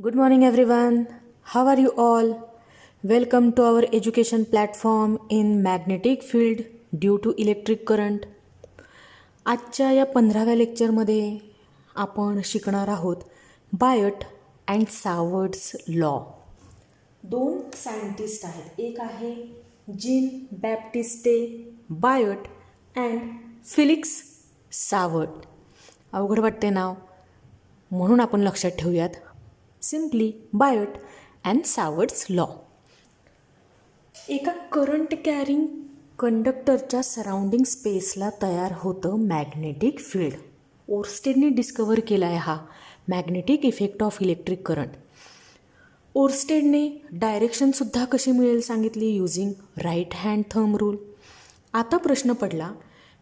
Good morning, everyone. How are you all? Welcome to our education platform in magnetic field due to electric current. आजच्या या 15व्या लेक्चरमध्ये आपण शिकणार आहोत Biot and Savart's law. दोन scientist आहेत, एक आहे Jean Baptiste Biot and Felix Savart. अवघड वाटते नाव, म्हणून आपण लक्षात ठेवूयात simply Biot and Savart's law. एका करंट कॅरिंग कंडक्टरच्या सराउंडिंग स्पेसला तयार होतं मॅग्नेटिक फील्ड. ओर्स्टेडने डिस्कवर केला आहे हा magnetic effect of electric current. ओर्स्टेडने डायरेक्शनसुद्धा कशी मिळेल सांगितली using right hand thumb rule. आता प्रश्न पडला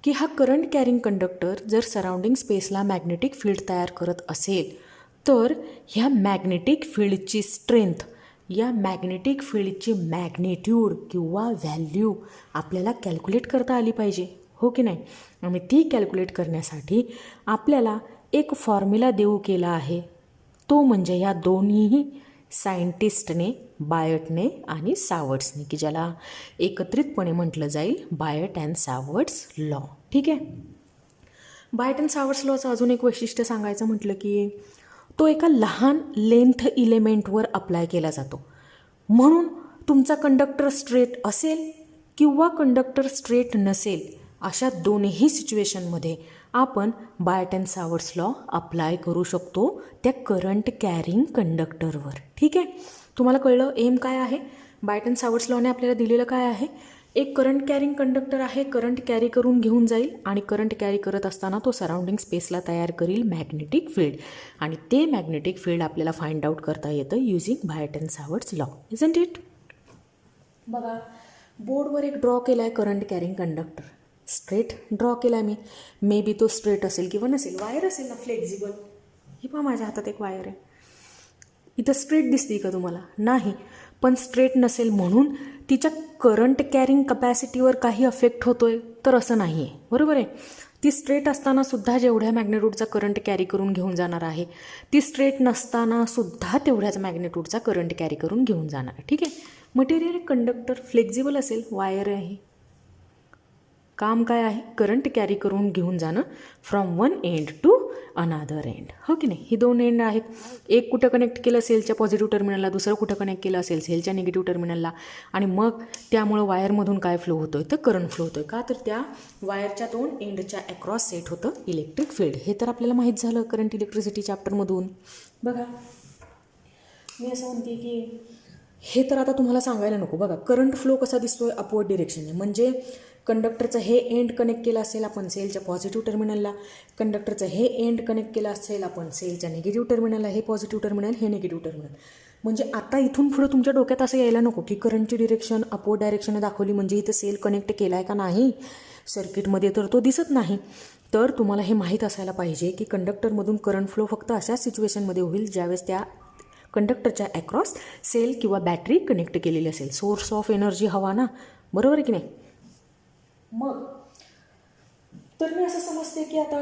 की हा करंट कॅरिंग कंडक्टर जर सराउंडिंग स्पेसला मॅग्नेटिक फील्ड तयार करत असेल तर ह्या मॅग्नेटिक फील्डची स्ट्रेंथ, या मॅग्नेटिक फील्डची मॅग्नेट्यूड किंवा व्हॅल्यू आपल्याला कॅल्क्युलेट करता आली पाहिजे, हो की नाही. आणि ती कॅल्क्युलेट करण्यासाठी आपल्याला एक फॉर्म्युला देऊ केला आहे, तो म्हणजे या दोन्ही सायंटिस्टने, बायटने आणि सावर्ड्सने, की ज्याला एकत्रितपणे म्हटलं जाईल बायट अँड सावर्ड्स लॉ. ठीक आहे. बायट अँड सावर्ड्स लॉचं अजून एक वैशिष्ट्य सांगायचं म्हटलं की तो एका लहान लेंथ इलेमेंटवर अप्लाय केला जातो. म्हणून तुमचा कंडक्टर स्ट्रेट असेल किंवा कंडक्टर स्ट्रेट नसेल, अशा दोन्ही सिच्युएशनमध्ये आपण बायट अँड सावर्ड्स लॉ अप्लाय करू शकतो त्या करंट कॅरिंग कंडक्टरवर. ठीक आहे. तुम्हाला कळलं एम काय आहे. बायट अँड सावर्ड्स लॉने आपल्याला दिलेलं काय आहे, एक करंट कॅरिंग कंडक्टर आहे, करंट कॅरी करून घेऊन जाईल आणि करंट कॅरी करत असताना तो सराउंडिंग स्पेसला तयार करील मॅग्नेटिक फील्ड, आणि ते मॅग्नेटिक फील्ड आपल्याला फाइंड आउट करता येतं using Biot and Savart's law. Isn't it. बघा, बोर्डवर एक ड्रॉ केला आहे current carrying conductor. Straight draw केला आहे मी. मे बी तो स्ट्रेट असेल किंवा नसेल. वायर असेल ना फ्लेक्झिबल. ही पहा माझ्या हातात एक वायर आहे. इथं स्ट्रेट दिसते का तुम्हाला? नाही. पण स्ट्रेट नसेल म्हणून तिच्या करंट कॅरिंग कपॅसिटीवर काही अफेक्ट होतो आहे तर असं नाही आहे, बरोबर आहे. ती स्ट्रेट असताना सुद्धा जेवढ्या मॅग्नेट्यूडचा करंट कॅरी करून घेऊन जाणार आहे, ती स्ट्रेट नसताना सुद्धा तेवढ्याच मॅग्नेट्यूडचा करंट कॅरी करून घेऊन जाणार आहे. ठीक आहे. मटेरियल कंडक्टर फ्लेक्झिबल असेल, वायर आहे, काम काय आहे, करंट कॅरी करून घेऊन जाणं from one end to another end, हो की नाही. ही दोन एंड आहेत. एक कुठं कनेक्ट केलं सेलच्या पॉझिटिव्ह टर्मिनलला, दुसरं कुठं कनेक्ट केलं असेल सेलच्या निगेटिव्ह टर्मिनलला, आणि मग त्यामुळं वायरमधून काय फ्लो होतो आहे तर करंट फ्लो होतो आहे. का तर त्या वायरच्या दोन एंडच्या अक्रॉस सेट होतं इलेक्ट्रिक फील्ड. हे तर आपल्याला माहीत झालं करंट इलेक्ट्रिसिटी चॅप्टरमधून. बघा, मी असं म्हणते की हे तर आता तुम्हाला सांगायला नको. बघा, करंट फ्लो कसा दिसतो आहे अपवर्ड डिरेक्शनने. म्हणजे कंडक्टरचं हे एंड कनेक्ट केलं असेल आपण सेलच्या पॉझिटिव्ह टर्मिनलला, कंडक्टरचं हे एंड कनेक्ट केलं असेल आपण सेलच्या निगेटिव्ह टर्मिनलला, हे पॉझिटिव्ह टर्मिनल, हे निगेटिव्ह टर्मिनल. म्हणजे आता इथून पुढे तुमच्या डोक्यात असं यायला नको की करंटची डिरेक्शन अपवर्ड डायरेक्शनने दाखवली म्हणजे इथं सेल कनेक्ट केला आहे का नाही, सर्किटमध्ये तर तो दिसत नाही. तर तुम्हाला हे माहीत असायला पाहिजे की कंडक्टरमधून करंट फ्लो फक्त अशाच सिच्युएशनमध्ये होईल ज्यावेळेस त्या कंडक्टरच्या अक्रॉस सेल किंवा बॅटरी कनेक्ट केलेली असेल. सोर्स ऑफ एनर्जी हवा ना, बरोबर आहे की नाही. मग तर मी असं समजते की आता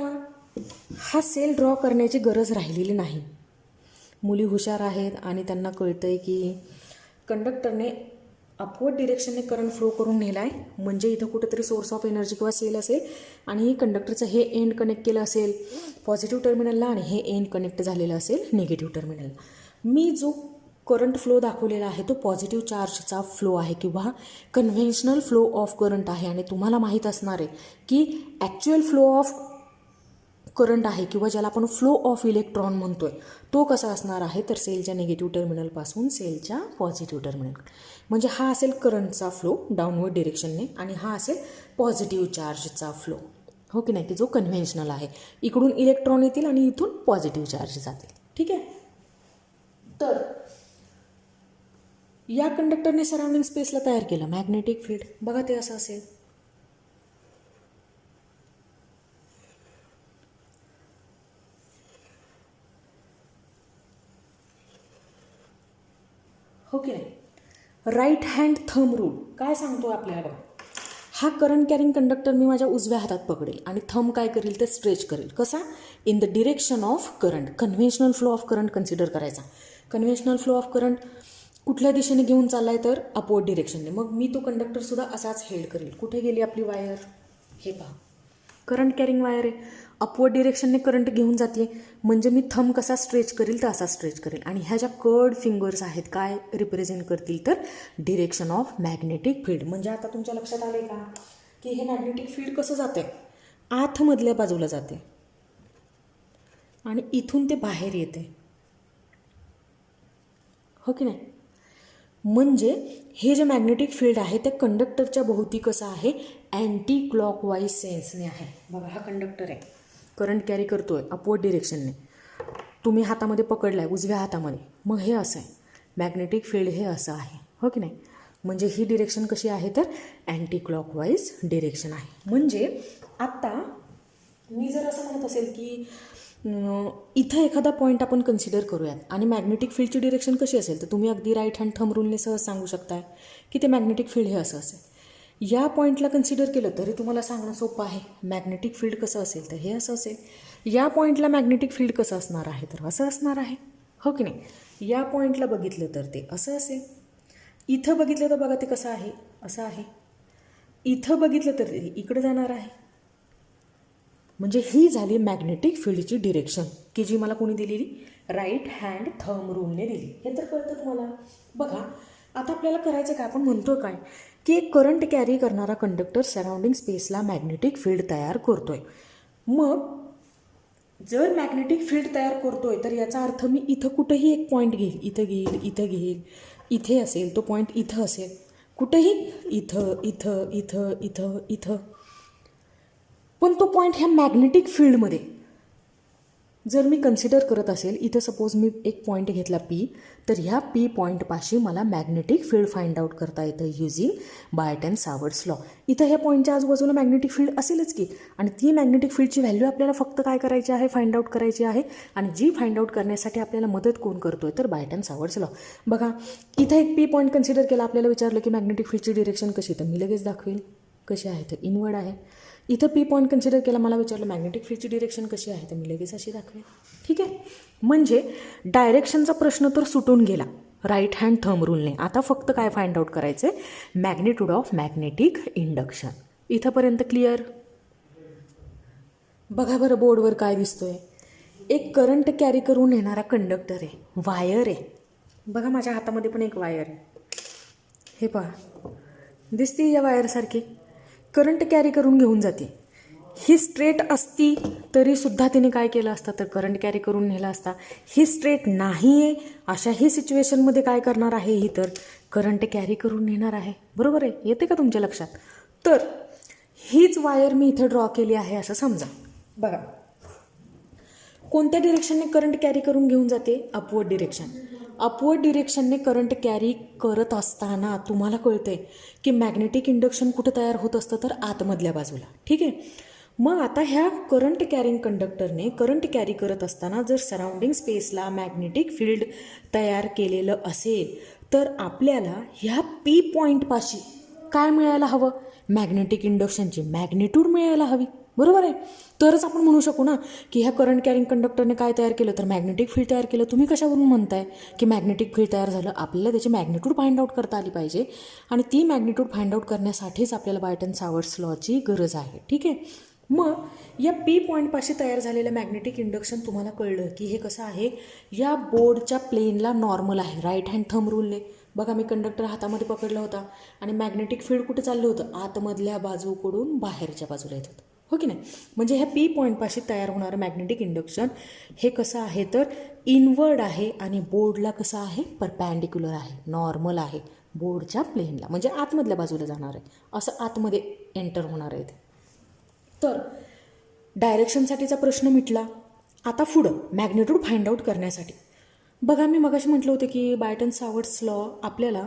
हा सेल ड्रॉ करण्याची गरज राहिलेली नाही. मुली हुशार आहेत आणि त्यांना कळतं आहे की कंडक्टरने अपवर्ड डिरेक्शनने करंट फ्लो करून नेला आहे, म्हणजे इथं कुठेतरी सोर्स ऑफ एनर्जी किंवा सेल असेल, आणि कंडक्टरचं हे एंड कनेक्ट केलं असेल पॉझिटिव्ह टर्मिनलला आणि हे एंड कनेक्ट झालेलं असेल निगेटिव्ह टर्मिनलला. मी जो करंट फ्लो दाखवलेला आहे तो पॉझिटिव्ह चार्जचा फ्लो आहे किंवा कन्व्हेन्शनल फ्लो ऑफ करंट आहे. आणि तुम्हाला माहीत असणार आहे की ॲक्च्युअल फ्लो ऑफ करंट आहे किंवा ज्याला आपण फ्लो ऑफ इलेक्ट्रॉन म्हणतो आहे तो कसा असणार आहे तर सेलच्या निगेटिव्ह टर्मिनलपासून सेलच्या पॉझिटिव्ह टर्मिनल. म्हणजे हा असेल करंटचा फ्लो डाऊनवर्ड डिरेक्शनने आणि हा असेल पॉझिटिव्ह चार्जचा फ्लो, हो की नाही, की जो कन्व्हेन्शनल आहे. इकडून इलेक्ट्रॉन येतील आणि इथून पॉझिटिव्ह चार्ज जातील. ठीक आहे. तर या कंडक्टरने सराउंडिंग स्पेसला तयार केलं मॅग्नेटिक फील्ड. बघा ते असं असेल. हो की नाही. राईट हँड थंब रूल काय सांगतो आपल्याला? बघा, हा करंट कॅरिंग कंडक्टर मी माझ्या उजव्या हातात पकडेल आणि थंब काय करेल ते स्ट्रेच करेल. कसा? In the direction of current. Conventional flow of current consider करायचा. कन्व्हेन्शनल फ्लो ऑफ करंट कुठल्या दिशेने घेऊन चालला आहे तर अपवर्ड डिरेक्शनने. मग मी तो कंडक्टरसुद्धा असाच हेल्ड करेल. कुठे गेली आपली वायर, हे पहा करंट कॅरिंग वायर आहे, अपवर्ड डिरेक्शनने करंट घेऊन जाते. म्हणजे मी थंब कसा स्ट्रेच करेल तर असा स्ट्रेच करेल. आणि ह्या ज्या कर्ड फिंगर्स आहेत काय रिप्रेझेंट करतील तर डिरेक्शन ऑफ मॅग्नेटिक फील्ड. म्हणजे आता तुमच्या लक्षात आले का की हे मॅग्नेटिक फील्ड कसं जाते, आतमधल्या बाजूला जाते आणि इथून ते बाहेर येते, हो की नाही. म्हणजे हे जे मॅग्नेटिक फील्ड आहे त्या कंडक्टरच्या भोवती कसं आहे, अँटी क्लॉकवाईज सेन्सने आहे. बघा हा कंडक्टर आहे, करंट कॅरी करतो आहे अपवर्ड डिरेक्शनने. तुम्ही हातामध्ये पकडला आहे उजव्या हातामध्ये, मग हे असं आहे मॅग्नेटिक फील्ड, हे असं आहे, हो की नाही. म्हणजे ही डिरेक्शन कशी आहे तर अँटी क्लॉकवाईज डिरेक्शन आहे. म्हणजे आत्ता मी जर असं म्हणत असेल की इथं एखादा पॉईंट आपण कन्सिडर करूयात आणि मॅग्नेटिक फील्डची डिरेक्शन कशी असेल तर तुम्ही अगदी राईट हँड थंब रूलने सहज सांगू शकताय की ते मॅग्नेटिक फील्ड हे असं असेल. या पॉईंटला कन्सिडर केलं तरी तुम्हाला सांगणं सोपं आहे. मॅग्नेटिक फील्ड कसं असेल तर हे असं असेल. या पॉईंटला मॅग्नेटिक फील्ड कसं असणार आहे तर असं असणार आहे, हो की नाही. या पॉईंटला बघितलं तर ते असं असेल. इथं बघितलं तर बघा ते कसं आहे, असं आहे. इथं बघितलं तर ते इकडे जाणार आहे. म्हणजे ही झाली मॅग्नेटिक फील्डची डिरेक्शन की जी मला कोणी दिलेली, राईट हँड थंब रूलने दिली. हे तर कळतं तुम्हाला. बघा आता आपल्याला करायचं काय, आपण म्हणतो काय की एक करंट कॅरी करणारा कंडक्टर सराउंडिंग स्पेसला मॅग्नेटिक फील्ड तयार करतोय. मग जर मॅग्नेटिक फील्ड तयार करतोय तर याचा अर्थ मी इथं कुठेही एक पॉईंट घेईल, इथं घेईल, इथं घेईल, इथे असेल तो पॉईंट, इथं असेल, कुठेही इथं इथं इथं इथं इथं. पण तो पॉईंट ह्या मॅग्नेटिक फील्डमध्ये जर मी कन्सिडर करत असेल, इथं सपोज मी एक पॉईंट घेतला पी, तर ह्या पी पॉईंटपाशी मला मॅग्नेटिक फील्ड फाइंड आउट करता येतं using Biot and Savart's law. इथं ह्या पॉईंटच्या आजूबाजूला मॅग्नेटिक फील्ड असेलच की, आणि ती मॅग्नेटिक फील्डची व्हॅल्यू आपल्याला फक्त काय करायची आहे, फाइंड आउट करायची आहे. आणि जी फाइंड आउट करण्यासाठी आपल्याला मदत कोण करतोय तर बायट अँड सावर्ट्स लॉ. बघा इथं एक पी पॉईंट कन्सिडर केला, आपल्याला विचारलं की मॅग्नेटिक फील्डची डिरेक्शन कशी, तर मी लगेच दाखवेल कशी आहे तर इनवर्ड आहे. इथं पी पॉईंट कन्सिडर केला, मला विचारलं मॅग्नेटिक फील्डची डिरेक्शन कशी आहे तर मी लगेच अशी दाखवेल, ठीक आहे. म्हणजे डायरेक्शनचा प्रश्न तर सुटून गेला राईट हँड थंब रूलने. आता फक्त काय फाइंड आउट करायचं आहे, मॅग्नेट्यूड ऑफ मॅग्नेटिक इंडक्शन. इथंपर्यंत क्लिअर. बघा बरं बोर्डवर काय दिसतोय, एक करंट कॅरी करून येणारा कंडक्टर आहे, वायर आहे. बघा माझ्या हातामध्ये पण एक वायर आहे, हे पहा दिसते या वायरसारखी, करंट कॅरी करून घेऊन जाते. ही स्ट्रेट असती तरीसुद्धा तिने काय केलं असतं तर करंट कॅरी करून नेला असता. ही स्ट्रेट नाही आहे, अशाही सिच्युएशनमध्ये काय करणार आहे ही तर करंट कॅरी करून नेणार आहे, बरोबर आहे. येते का तुमच्या लक्षात. तर हीच वायर मी इथे ड्रॉ केली आहे असं समजा. बघा कोणत्या डिरेक्शनने करंट कॅरी करून घेऊन जाते, अपवर्ड डिरेक्शन. अपवर्ड डिरेक्शनने करंट कॅरी करत असताना तुम्हाला कळते की मॅग्नेटिक इंडक्शन कुठं तयार होत असतं तर आतमधल्या बाजूला, ठीक आहे. मग आता ह्या करंट कॅरिंग कंडक्टरने करंट कॅरी करत असताना जर सराउंडिंग स्पेसला मॅग्नेटिक फील्ड तयार केलेलं असेल तर आपल्याला ह्या पी पॉईंटपाशी काय मिळायला हवं, मॅग्नेटिक इंडक्शनची मॅग्निट्यूड मिळायला हवी, बरोबर आहे. तरच आपण म्हणू शकू ना की ह्या करंट कॅरिंग कंडक्टरने काय तयार केलं तर मॅग्नेटिक फील्ड तयार केलं. तुम्ही कशावरून म्हणताय की मॅग्नेटिक फील्ड तयार झालं, आपल्याला त्याची मॅग्निट्यूड फाइंड आउट करता आली पाहिजे. आणि ती मॅग्निट्यूड फाइंड आउट करण्यासाठीच आपल्याला बायट अँड सावर्ट्स लॉची गरज आहे, ठीक आहे. मग या पी पॉईंटपाशी तयार झालेलं मॅग्नेटिक इंडक्शन तुम्हाला कळलं की हे कसं आहे, या बोर्डच्या प्लेनला नॉर्मल आहे राईट हँड थंब रूलने. बघा मी कंडक्टर हातामध्ये पकडला होता आणि मॅग्नेटिक फील्ड कुठे चाललं होतं, आतमधल्या बाजूकडून बाहेरच्या बाजूला येत होतं, हो की नाही. म्हणजे ह्या पी पॉईंटपाशी तयार होणारं मॅग्नेटिक इंडक्शन हे कसं आहे तर इनवर्ड आहे आणि बोर्डला कसं आहे, परपॅन्डिक्युलर आहे, नॉर्मल आहे बोर्डच्या प्लेनला, म्हणजे आतमधल्या बाजूला जाणार आहे, असं आतमध्ये एंटर होणार आहे ते. तर डायरेक्शनसाठीचा प्रश्न मिटला. आता पुढं मॅग्नेट्यूड फाइंड आउट करण्यासाठी बघा मी मगाशी म्हटलं होतं की बायट अँड सावर्ट्स लॉ आपल्याला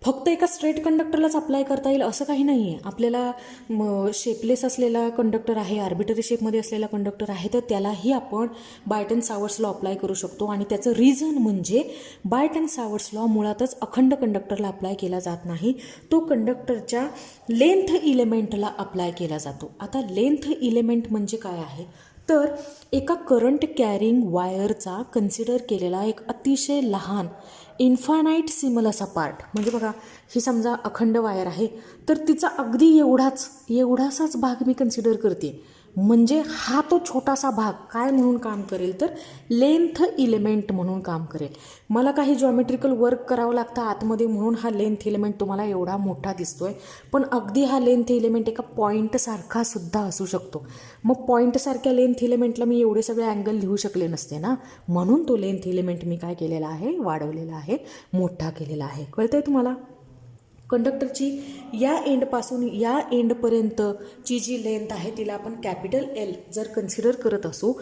फक्त एका स्ट्रेट कंडक्टरलाच अप्लाय करता येईल असं काही नाही आहे. आपल्याला शेपलेस असलेला कंडक्टर आहे, आर्बिटरी शेपमध्ये असलेला कंडक्टर आहे, तर त्यालाही आपण बायट अँड सावर्ट्स लॉ अप्लाय करू शकतो. आणि त्याचं रिझन म्हणजे बायट अँड सावर्ट्स लॉ मुळातच अखंड कंडक्टरला अप्लाय केला जात नाही, तो कंडक्टरच्या लेंथ इलेमेंटला अप्लाय केला जातो. आता लेंथ इलेमेंट म्हणजे काय आहे तर एका करंट कॅरिंग वायरचा कन्सिडर केलेला एक अतिशय लहान इन्फानाईट सिमल असा पार्ट, म्हणजे बघा ही समजा अखंड वायर आहे, तर तिचा अगदी एवढासाच भाग मी कन्सिडर करते. म्हणजे हा तो छोटासा भाग काय म्हणून काम करेल, तर लेंथ इलेमेंट म्हणून काम करेल. मला काही जॉमेट्रिकल वर्क करावं लागतं आतमध्ये, म्हणून हा लेंथ इलेमेंट तुम्हाला एवढा मोठा दिसतोय. पण अगदी हा लेंथ इलेमेंट एका पॉईंटसारखा सुद्धा असू शकतो. मग पॉईंटसारख्या लेंथ इलेमेंटला मी एवढे सगळे अँगल लिहू शकले नसते ना, म्हणून तो लेंथ इलेमेंट मी काय केलेला आहे, वाढवलेला आहे, मोठा केलेला आहे. कळतंय तुम्हाला? कंडक्टरची या एंडपासून या एंडपर्यंतची जी लेंथ आहे तिला आपण कॅपिटल एल जर कन्सिडर करत असू,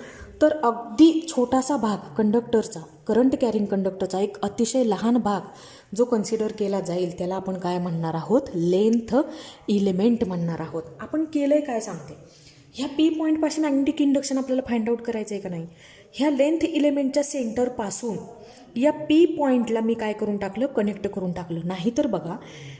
तर अगदी छोटासा भाग कंडक्टरचा, करंट कॅरिंग कंडक्टरचा एक अतिशय लहान भाग जो कन्सिडर केला जाईल त्याला आपण काय म्हणणार आहोत, लेंथ इलेमेंट म्हणणार आहोत. आपण केलं आहे काय सांगते, ह्या पी पॉईंटपासून मॅग्नेटिक इंडक्शन आपल्याला फाइंड आउट करायचं आहे का नाही. ह्या लेंथ इलेमेंटच्या सेंटरपासून या पी पॉईंटला मी काय करून टाकलं, कनेक्ट करून टाकलं. नाहीतर बघा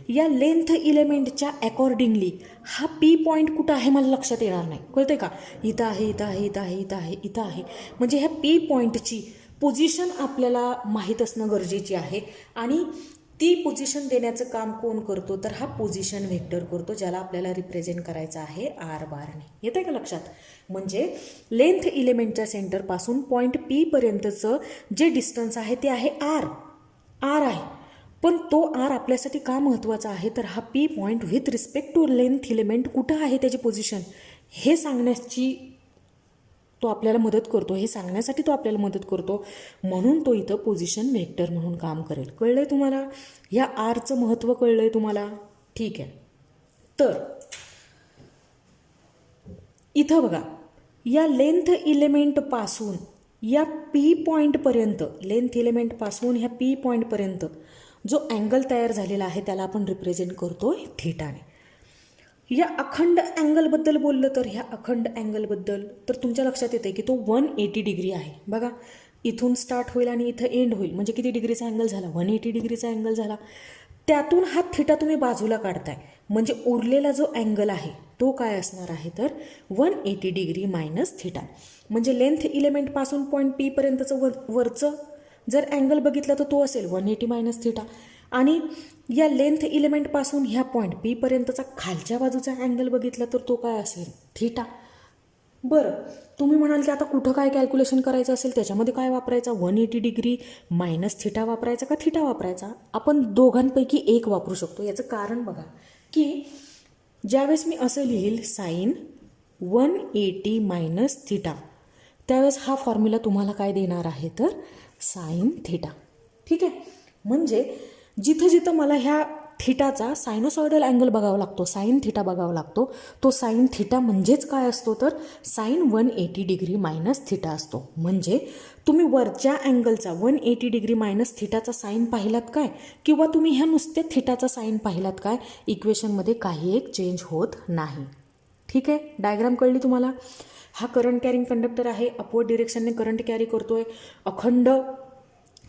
या लेंथ इलेमेंटच्या अकॉर्डिंगली हा पी पॉईंट कुठं आहे मला लक्षात येणार नाही. कळते का? इथं आहे, इथं आहे, इथं आहे, इथं आहे, इथं आहे. म्हणजे ह्या पी पॉईंटची पोझिशन आपल्याला माहीत असणं गरजेची आहे. आणि ती पोझिशन देण्याचं काम कोण करतो, तर हा पोझिशन व्हेक्टर करतो, ज्याला आपल्याला रिप्रेझेंट करायचं आहे आर बारने. येतं का लक्षात? म्हणजे लेंथ इलेमेंटच्या सेंटरपासून पॉईंट पी पर्यंतचं जे डिस्टन्स आहे ते आहे आर आहे. पण तो आर आपल्यासाठी का महत्त्वाचा आहे, तर हा P point with respect to length element कुठं आहे त्याची पोझिशन हे सांगण्याची तो आपल्याला मदत करतो, हे सांगण्यासाठी तो आपल्याला मदत करतो. म्हणून तो इथं पोझिशन व्हेक्टर म्हणून काम करेल. कळलं आहे तुम्हाला? या आरचं महत्त्व कळलं आहे तुम्हाला? ठीक आहे. तर इथं बघा या लेंथ इलेमेंटपासून या पी पॉईंटपर्यंत, लेंथ इलेमेंटपासून ह्या पी पॉईंटपर्यंत जो अँगल तयार झालेला आहे त्याला आपण रिप्रेझेंट करतोय थीटाने. या अखंड अँगलबद्दल बोललं तर ह्या अखंड अँगलबद्दल तर तुमच्या लक्षात येते की तो 180 डिग्री आहे. बघा इथून स्टार्ट होईल आणि इथं एंड होईल, म्हणजे किती डिग्रीचा अँगल झाला, 180 डिग्रीचा अँगल झाला. त्यातून हा थिटा तुम्ही बाजूला काढताय, म्हणजे उरलेला जो अँगल आहे तो काय असणार आहे, तर 180 डिग्री मायनस थिटा. म्हणजे लेंथ इलेमेंटपासून पॉईंट पी पर्यंतचं वरचं जर अँगल बघितला तर तो असेल 180 मायनस थिटा. आणि या लेंथ इलेमेंटपासून ह्या पॉईंट पी पर्यंतचा खालच्या बाजूचा अँगल बघितला तर तो काय असेल, थिटा. बरं, तुम्ही म्हणाल की आता कुठं काय कॅल्क्युलेशन करायचं असेल, त्याच्यामध्ये काय वापरायचा, 180 डिग्री मायनस थिटा वापरायचा का थिटा वापरायचा? आपण दोघांपैकी एक वापरू शकतो. याचं कारण बघा की ज्यावेळेस मी असं लिहील साईन 180 मायनस थिटा, त्यावेळेस हा फॉर्म्युला तुम्हाला काय देणार आहे, तर साईन थिटा. ठीक आहे. म्हणजे जिथं जिथं मला ह्या थिटाचा सायनोसॉइडल अँगल बघावा लागतो, साईन थिटा बघावा लागतो, तो साईन थिटा म्हणजेच काय असतो, तर साईन 180 डिग्री मायनस थिटा असतो. म्हणजे तुम्ही वरच्या अँगलचा 180 डिग्री मायनस थिटाचा साईन पाहिलात काय, किंवा तुम्ही ह्या नुसत्या थिटाचा साईन पाहिलात काय, इक्वेशनमध्ये काही एक चेंज होत नाही. ठीक आहे. डायग्राम कळली तुम्हाला? हा करंट कॅरिंग कंडक्टर आहे, अपवर्ड डिरेक्शनने करंट कॅरी करतोय. अखंड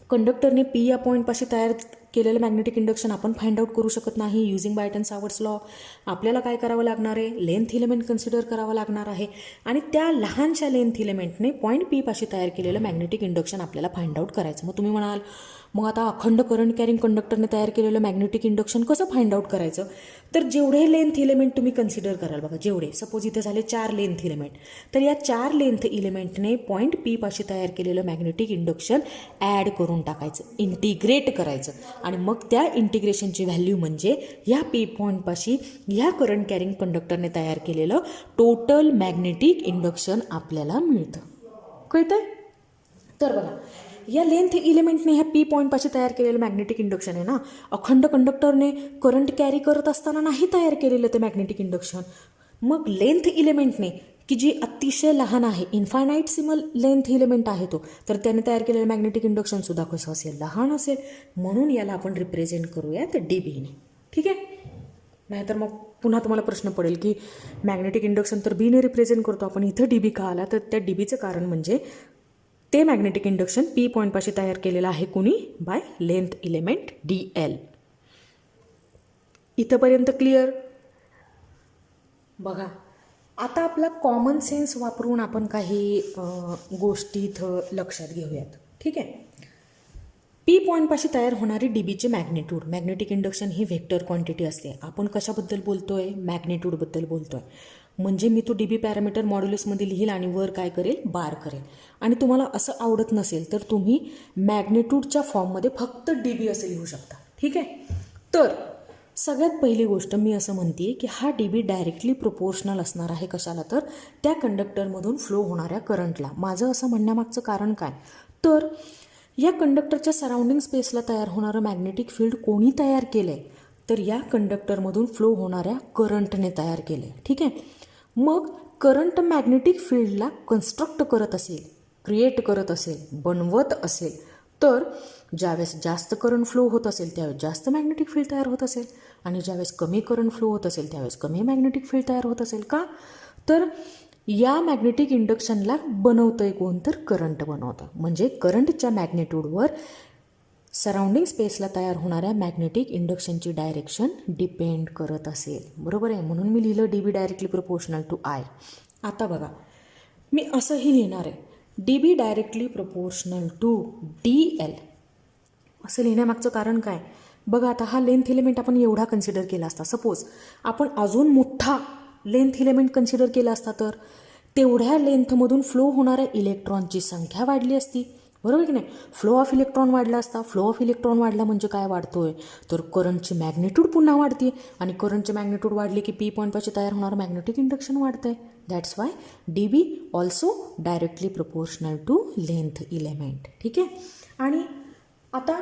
कंडक्टरने पी या पॉईंटपाशी तयार केलेलं मॅग्नेटिक इंडक्शन आपण फाइंड आउट करू शकत नाही युझिंग बायटन-सावर्ट्स लॉ. आपल्याला काय करावं लागणार आहे, लेंथ इलेमेंट कन्सिडर करावं लागणार आहे आणि त्या लहानशा लेंथ इलेमेंटने पॉईंट पी पाशी तयार केलेलं मॅग्नेटिक इंडक्शन आपल्याला फाइंड आउट करायचं. मग तुम्ही म्हणाल मग आता अखंड करंट कॅरिंग कंडक्टरने तयार केलेलं मॅग्नेटिक इंडक्शन कसं फाइंड आउट करायचं, तर जेवढे लेंथ इलेमेंट तुम्ही कन्सिडर कराल, बघा जेवढे, सपोज इथे झाले 4 लेंथ इलेमेंट, तर या 4 लेंथ इलेमेंटने पॉईंट पी पाशी तयार केलेलं मॅग्नेटिक इंडक्शन ॲड करून टाकायचं, इंटिग्रेट करायचं आणि मग त्या इंटिग्रेशनची व्हॅल्यू म्हणजे ह्या पी पॉईंटपाशी ह्या करंट कॅरिंग कंडक्टरने तयार केलेलं टोटल मॅग्नेटिक इंडक्शन आपल्याला मिळतं. कळतंय? तर बघा या लेंथ इलेमेंटने ह्या पी पॉईंटपाशी तयार केलेलं मॅग्नेटिक इंडक्शन आहे ना, अखंड कंडक्टरने करंट कॅरी करत असताना नाही तयार केलेलं ते मॅग्नेटिक इंडक्शन. मग लेंथ इलेमेंटने की जी अतिशय लहान आहे, इन्फायनाईट सिमल लेंथ इलेमेंट आहे तो, तर त्याने तयार केलेलं मॅग्नेटिक इंडक्शनसुद्धा कसं असेल, लहान असेल. म्हणून याला आपण रिप्रेझेंट करूयात डी बीने. ठीक आहे. नाहीतर मग पुन्हा तुम्हाला प्रश्न पडेल की मॅग्नेटिक इंडक्शन तर बीने रिप्रेझेंट करतो आपण, इथं डी बी का आला, तर त्या डी बीचं कारण म्हणजे ते मॅग्नेटिक इंडक्शन पी पॉईंटपाशी तयार केलेलं आहे कुणी, by length element D L. इथंपर्यंत क्लिअर? बघा आता आपला कॉमन सेन्स वापरून आपण काही गोष्टी इथं लक्षात घेऊयात. ठीक आहे. पी पॉईंटपाशी तयार होणारी डीबीचे मॅग्निट्यूड, मॅग्नेटिक इंडक्शन ही व्हेक्टर क्वांटिटी असते. आपण कशाबद्दल बोलतोय? मॅग्निट्यूडबद्दल बोलतोय. म्हणजे मी तो डीबी पॅरामीटर मॉड्युलसमध्ये लिहील आणि वर काय करेल? बार करेल. आणि तुम्हाला असं आवडत नसेल तर तुम्ही मॅग्निट्यूडच्या फॉर्ममध्ये फक्त डीबी असं लिहू शकता. ठीक आहे. तर सगळ्यात पहिली गोष्ट मी असं म्हणते की हा डीबी डायरेक्टली प्रोपोर्शनल असणार आहे. कशाला? तर त्या कंडक्टरमधून फ्लो होणाऱ्या करंटला. माझं असं म्हणण्यामागचं कारण काय? तर या कंडक्टरच्या सराउंडिंग स्पेसला तयार होणारं मॅग्नेटिक फील्ड कोणी तयार केलं आहे? तर या कंडक्टरमधून फ्लो होणाऱ्या करंटने तयार केलं आहे. ठीक आहे. मग करंट मॅग्नेटिक फील्डला कन्स्ट्रक्ट करत असेल, क्रिएट करत असेल, बनवत असेल, तर ज्यावेळेस जास्त करंट फ्लो होत असेल त्यावेळेस जास्त मॅग्नेटिक फील्ड तयार होत असेल आणि ज्यावेळेस कमी करंट फ्लो होत असेल त्यावेळेस कमी मॅग्नेटिक फील्ड तयार होत असेल. का? तर या मॅग्नेटिक इंडक्शनला बनवतं आहे कोण? तर करंट बनवतं. म्हणजे करंटच्या मॅग्नेट्यूडवर सराउंडिंग स्पेसला तयार होणाऱ्या मॅग्नेटिक इंडक्शनची डायरेक्शन डिपेंड करत असेल. बरोबर आहे. म्हणून मी लिहिलं D B directly proportional to I. आता बघा, मी असंही लिहिणार आहे D B directly proportional to D L. असं लिहिण्यामागचं कारण काय? बघा, आता हा लेंथ एलिमेंट आपण एवढा कन्सिडर केला असता. सपोज आपण अजून मोठा लेंथ एलिमेंट कन्सिडर केला असता तर तेवढ्या लेंथमधून फ्लो होणाऱ्या इलेक्ट्रॉनची संख्या वाढली असती. बरोबर की नाही? फ्लो ऑफ इलेक्ट्रॉन वाढला असता. फ्लो ऑफ इलेक्ट्रॉन वाढला म्हणजे काय वाढतोय? तर करंटची मॅग्निट्यूड पुन्हा वाढते आणि करंटची मॅग्निट्यूड वाढली की पी पॉईंटपाशी तयार होणारं मॅग्नेटिक इंडक्शन वाढतंय. That's why D B also directly proportional to length element. ठीक आहे. आणि आता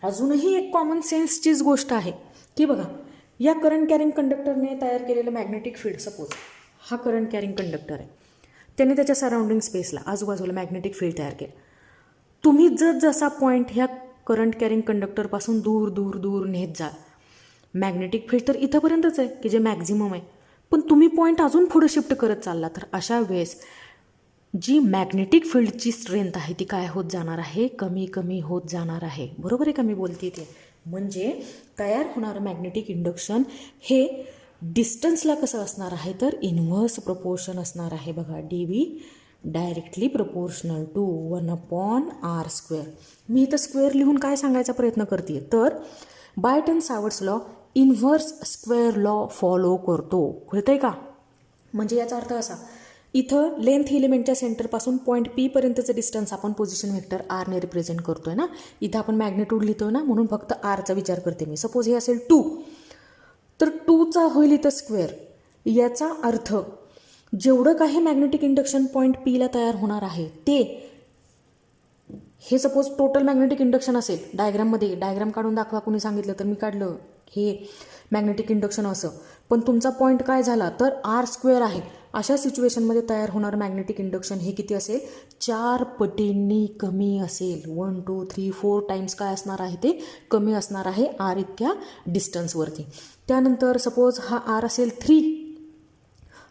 अजूनही एक कॉमन सेन्सचीच गोष्ट आहे की बघा, या करंट कॅरिंग कंडक्टरने तयार केलेलं मॅग्नेटिक फील्ड, सपोज हा करंट कॅरिंग कंडक्टर आहे, त्याने त्याच्या सराउंडिंग स्पेसला आजूबाजूला मॅग्नेटिक फील्ड तयार केलं. तुम्ही जसा पॉईंट ह्या करंट कॅरिंग कंडक्टरपासून दूर दूर दूर नेत जाल, मॅग्नेटिक फील्ड तर इथंपर्यंतच आहे की जे मॅक्झिमम आहे, पण तुम्ही पॉईंट अजून पुढे शिफ्ट करत चालला तर अशा वेळेस जी मॅग्नेटिक फील्डची स्ट्रेंथ आहे ती काय होत जाणार आहे? कमी कमी होत जाणार आहे. बरोबर आहे का मी बोलते ते? म्हणजे तयार होणारं मॅग्नेटिक इंडक्शन हे डिस्टन्सला कसं असणार आहे? तर इन्व्हर्स प्रोपोर्शन असणार आहे. बघा, D B directly proportional to 1/r². मी इथं स्क्वेअर लिहून काय सांगायचा प्रयत्न करते? तर Biot Savart's law inverse square law follow करतो. कळतंय का? म्हणजे याचा अर्थ असा, इथं लेंथ एलिमेंटच्या सेंटरपासून पॉईंट पी पर्यंतचं डिस्टन्स आपण पोझिशन वेक्टर आरने रिप्रेझेंट करतोय ना. इथं आपण मॅग्नेट्यूड लिहितोय ना, म्हणून फक्त आरचा विचार करते मी. सपोज हे असेल 2, तर 2चा होईल इथं स्क्वेअर. याचा अर्थ जेवढं काही मॅग्नेटिक इंडक्शन पॉईंट पीला तयार होणार आहे ते, हे सपोज टोटल मॅग्नेटिक इंडक्शन असेल. डायग्राम काढून दाखवा कुणी सांगितलं तर मी काढलं. हे मॅग्नेटिक इंडक्शन असं, पण तुमचा पॉईंट काय झाला तर r² आहे. अशा सिच्युएशनमध्ये तयार होणारं मॅग्नेटिक इंडक्शन हे किती असेल? 4 पटींनी कमी असेल. 1 2 3 4 टाइम्स काय असणार आहे? ते कमी असणार आहे आर इतक्या डिस्टन्सवरती. त्यानंतर सपोज हा आर असेल 3,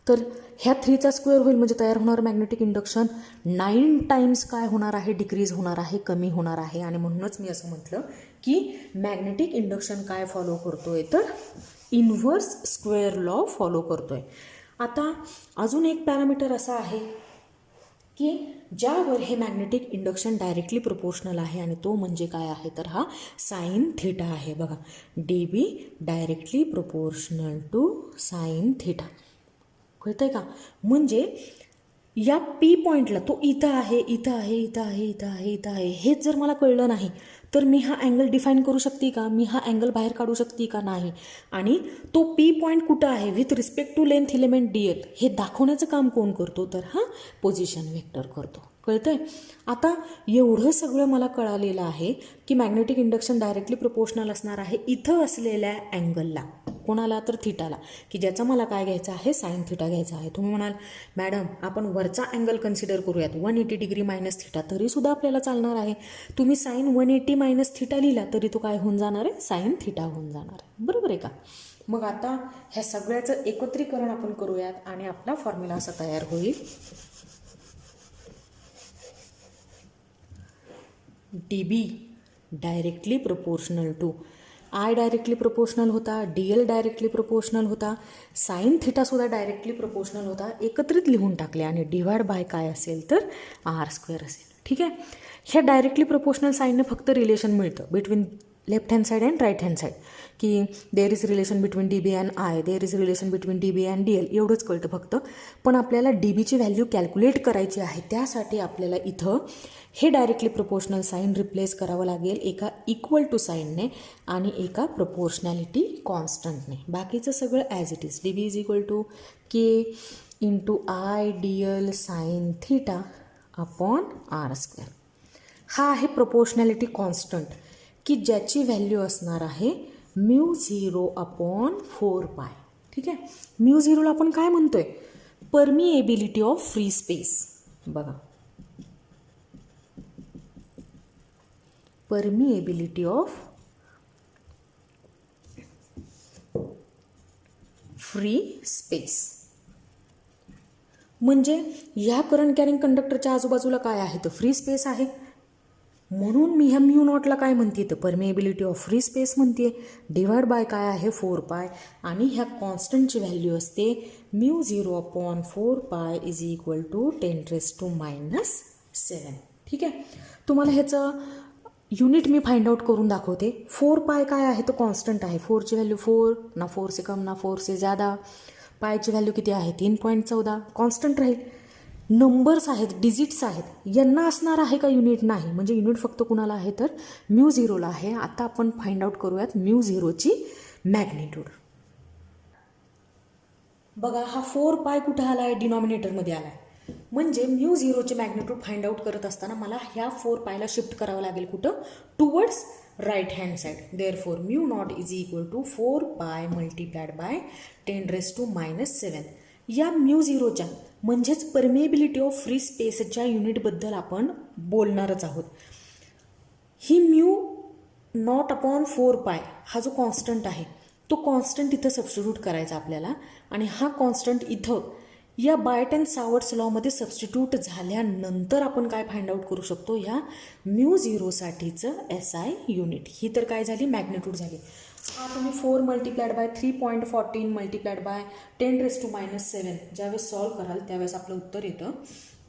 तर ह्या 3चा स्क्वेअर होईल म्हणजे तयार होणारं मॅग्नेटिक इंडक्शन 9 टाइम्स काय होणार आहे? डिक्रीज होणार आहे, कमी होणार आहे. आणि म्हणूनच मी असं म्हटलं की मॅग्नेटिक इंडक्शन काय फॉलो करतोय? तर इन्व्हर्स स्क्वेअर लॉ फॉलो करतोय. आता अजून एक पॅरामीटर असा आहे की ज्यावर हे मॅग्नेटिक इंडक्शन डायरेक्टली प्रोपोर्शनल आहे आणि तो म्हणजे काय आहे? तर हा साइन थीटा आहे. बघा, D B directly proportional to sine theta. कळतंय का? म्हणजे या पी पॉईंटला तो इथं आहे, इथं आहे, इथं आहे, इथं आहे, इथं आहे, हेच जर मला कळलं नाही तर मी हा अँगल डिफाईन करू शकते का? मी हा अँगल बाहेर काढू शकते का? नाही. आणि तो पी पॉईंट कुठं आहे with respect to length element D L हे दाखवण्याचं काम कोण करतो? तर हा पोझिशन वेक्टर करतो. कळतंय? आता एवढं सगळं मला कळालेलं आहे की मॅग्नेटिक इंडक्शन डायरेक्टली प्रोपोर्शनल असणार आहे इथं असलेल्या अँगलला. कोणाला? तर थीटाला, की ज्याचा मला काय घ्यायचं आहे? साइन थीटा घ्यायचा आहे. तुम्ही म्हणाल मॅडम आपण वरचा अँगल कन्सिडर करूयात 180 डिग्री मायनस थीटा, तरीसुद्धा आपल्याला चालणार आहे. तुम्ही साइन 180 मायनस थीटा लिहिला तरी तो काय होऊन जाणार आहे? साइन थीटा होऊन जाणार आहे. बरोबर आहे का? मग आता ह्या सगळ्याचं एकत्रीकरण आपण करूयात आणि आपला फॉर्म्युला असा तयार होईल, D B directly proportional to. I directly proportional होता, DL डायरेक्टली प्रोपोर्शनल होता, साईन थिटासुद्धा डायरेक्टली प्रोपोर्शनल होता. एकत्रित लिहून टाकले आणि डिवाइड बाय काय असेल तर R² असेल. ठीक आहे. ह्या डायरेक्टली प्रोपोर्शनल साईनने फक्त रिलेशन मिळतं between left hand side and right hand side, की there is relation between DB and I, there is relation between DB and DL, एवढंच कळतं फक्त. पण आपल्याला DBची व्हॅल्यू कॅल्क्युलेट करायची आहे, त्यासाठी आपल्याला इथं हे डायरेक्टली प्रोपोर्शनल साईन रिप्लेस करावं लागेल एका इक्वल टू साईनने आणि एका प्रोपोर्शनॅलिटी कॉन्स्टंटने. बाकीचं सगळं as it is. DB is equal to K into I DL sine theta upon R². हा आहे प्रोपोर्शनॅलिटी कॉन्स्टंट, की ज्याची व्हॅल्यू असणार आहे μ0 अपॉन 4π. ठीक आहे. μ0ला आपण काय म्हणतोय? Permeability of free space. बघा, परमिएबिलिटी ऑफ फ्री स्पेस म्हणजे ह्या करंट कॅरिंग कंडक्टरच्या आजूबाजूला काय आहे तर फ्री स्पेस आहे. म्हणून मी ह्या μ0ला काय म्हणते तर परमिएबिलिटी ऑफ फ्री स्पेस म्हणते. डिवाइड बाय काय आहे 4π आणि ह्या कॉन्स्टंटची व्हॅल्यू असते μ0 अपॉन 4π इज इक्वल टू 10⁻⁷. ठीक आहे. तुम्हाला ह्याचं युनिट मी फाइंड आउट करून दाखवते. 4π काय आहे तो कॉन्स्टंट आहे. 4ची व्हॅल्यू 4, ना 4 से कम ना 4 से ज़्यादा. पायची व्हॅल्यू किती आहे 3.14, कॉन्स्टंट राहील. नंबर्स आहेत, डिजिट्स आहेत, यांना असणार आहे का युनिट? नाही. म्हणजे युनिट फक्त कुणाला आहे तर μ0ला आहे. आता आपण फाइंड आउट करूयात μ0ची मॅग्निट्यूड. बघा, हा 4π कुठं आला आहे? डिनॉमिनेटरमध्ये आला आहे. म्हणजे μ0ची मॅग्निट्यूड फाइंड आउट करत असताना मला ह्या 4πला शिफ्ट करावं लागेल कुठं? Towards right hand side. Therefore μ0 is equal to 4π multiplied by 10⁻⁷. या μ0च्या म्हणजेच परमिएबिलिटी ऑफ फ्री स्पेसच्या युनिटबद्दल आपण बोलणारच आहोत. ही μ0 अपॉन 4π हा जो कॉन्स्टंट आहे तो कॉन्स्टंट इथं सबस्टिट्यूट करायचा आपल्याला. आणि हा कॉन्स्टंट इथं या बायट अँड सावर्ट्स लॉमध्ये सबस्टिट्यूट झाल्यानंतर आपण काय फाइंड आउट करू शकतो? ह्या μ0साठीचं SI युनिट. ही तर काय झाली? मॅग्निट्यूड झाली. हा तुम्ही 4 मल्टिप्लाइड बाय 3.14 मल्टिप्लाइड बाय 10⁻⁷ ज्यावेळेस सॉल्व कराल त्यावेळेस आपलं उत्तर येतं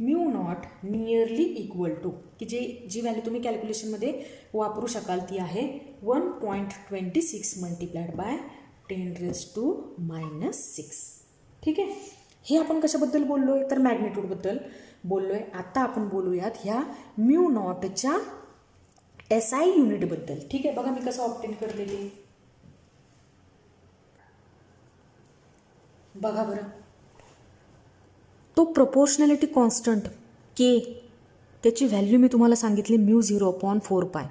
μ0 नियरली इक्वल टू, की जी व्हॅल्यू तुम्ही कॅल्क्युलेशनमध्ये वापरू शकाल ती आहे 1.26 मल्टिप्लाइड बाय 10⁻⁶. ठीक आहे. हे आपण कशाबद्दल बोललो आहे तर मॅग्निट्यूडबद्दल बोललो आहे. आता आपण बोलूयात ह्या μ0च्या SI युनिटबद्दल. ठीक आहे. बघा मी कसं ऑब्टेन करते ते. बघा बरं, तो प्रोपोर्शनॅलिटी कॉन्स्टंट K, त्याची व्हॅल्यू मी तुम्हाला सांगितली μ0 अपॉन 4π.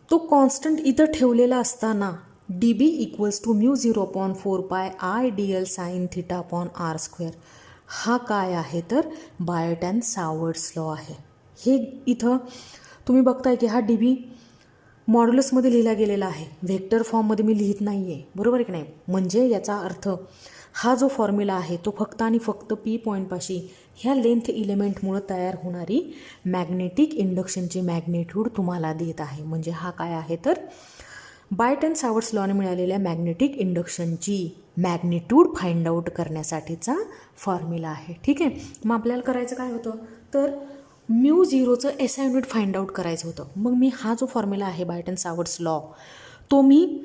तो कॉन्स्टंट इथं ठेवलेला असताना DB equals to μ0 upon 4π I DL sine theta upon R². हा काय आहे तर बायट अँड सावर्ट्स लॉ आहे. हे इथं तुम्ही बघताय की हा DB मॉड्युलसमध्ये लिहिला गेलेला आहे, व्हेक्टर फॉर्ममध्ये मी लिहित नाही आहे. बरोबर आहे की नाही? म्हणजे याचा अर्थ हा जो फॉर्म्युला आहे तो फक्त आणि फक्त P पॉईंटपाशी ह्या लेंथ इलेमेंटमुळं तयार होणारी मॅग्नेटिक इंडक्शनची मॅग्निट्यूड तुम्हाला देत आहे. म्हणजे हा काय आहे तर बायट अँड सावर्ट्स लॉने मिळालेल्या मॅग्नेटिक इंडक्शनची मॅग्निट्यूड फाइंड आउट करण्यासाठीचा फॉर्म्युला आहे. ठीक आहे. मग आपल्याला करायचं काय होतं तर μ0चं SI युनिट फाइंड आउट करायचं होतं. मग मी हा जो फॉर्म्युला आहे बायट अँड सावर्ट्स लॉ तो मी